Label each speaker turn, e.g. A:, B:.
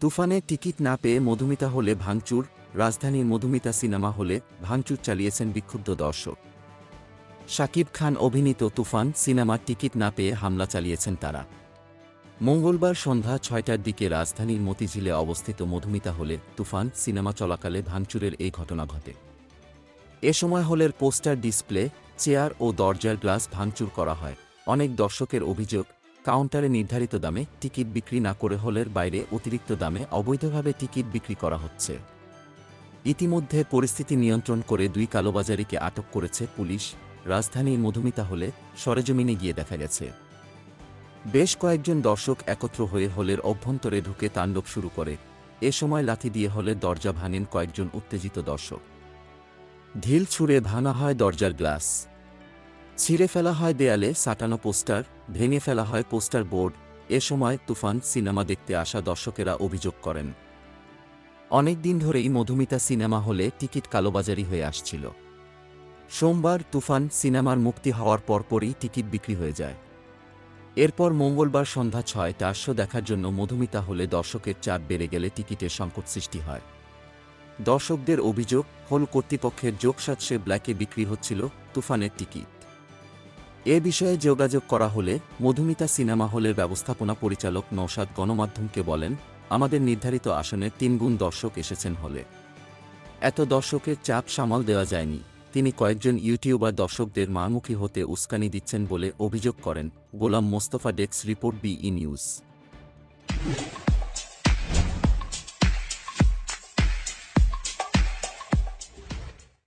A: তুফানে টিকিট না পেয়ে মধুমিতা হলে ভাঙচুর, রাজধানীর মধুমিতা সিনেমা হলে ভাঙচুর চালিয়েছেন বিক্ষুব্ধ দর্শক। শাকিব খান অভিনীত তুফান সিনেমার টিকিট না পেয়ে হামলা চালিয়েছেন তারা। মঙ্গলবার সন্ধ্যা ৬টার দিকে রাজধানীর মতিঝিলে অবস্থিত মধুমিতা হলে তুফান সিনেমা চলাকালে ভাঙচুরের এই ঘটনা ঘটে। এ সময় হলের পোস্টার ডিসপ্লে, চেয়ার ও দরজার গ্লাস ভাঙচুর করা হয়। অনেক দর্শকের অভিযোগ, কাউন্টারে নির্ধারিত দামে টিকিট বিক্রি না করে হলের বাইরে অতিরিক্ত দামে অবৈধভাবে টিকিট বিক্রি করা হচ্ছে। ইতিমধ্যে পরিস্থিতি নিয়ন্ত্রণ করে ২ কালোবাজারিকে আটক করেছে পুলিশ। রাজধানীর মধুমিতা হলে সরেজমিনে গিয়ে দেখা গেছে, বেশ কয়েকজন দর্শক একত্র হয়ে হলের অভ্যন্তরে ঢুকে তাণ্ডব শুরু করে। এ সময় লাথি দিয়ে হলের দরজা ভাঙেন কয়েকজন উত্তেজিত দর্শক। ঢিল ছুঁড়ে ভাঙা হয় দরজার গ্লাস, ছিঁড়ে ফেলা হয় দেয়ালে সাঁটানো পোস্টার, ভেঙে ফেলা হয় পোস্টার বোর্ড। এ সময় তুফান সিনেমা দেখতে আসা দর্শকেরা অভিযোগ করেন, অনেক দিন ধরেই মধুমিতা সিনেমা হলে টিকিট কালোবাজারি হয়ে আসছিল। সোমবার তুফান সিনেমার মুক্তি হওয়ার পরপরই টিকিট বিক্রি হয়ে যায়। এরপর মঙ্গলবার সন্ধ্যা ৬টার শো দেখার জন্য মধুমিতা হলে দর্শকের চাপ বেড়ে গেলে টিকিটের সংকট সৃষ্টি হয়। দর্শকদের অভিযোগ, হল কর্তৃপক্ষের যোগসাজশে ব্ল্যাকে বিক্রি হচ্ছিল তুফানের টিকিট। এ বিষয়ে যোগাযোগ করা হলে মধুমিতা সিনেমা হলের ব্যবস্থাপনা পরিচালক নওশাদ গণমাধ্যমকে বলেন, আমাদের নির্ধারিত আসনের ৩ গুণ দর্শক এসেছেন হলে। এত দর্শকের চাপ সামাল দেওয়া যায়নি। তিনি কয়েকজন ইউটিউবার দর্শকদের মারমুখী হতে উস্কানি দিচ্ছেন বলে অভিযোগ করেন। Golam Mostafa, desk report, BE news.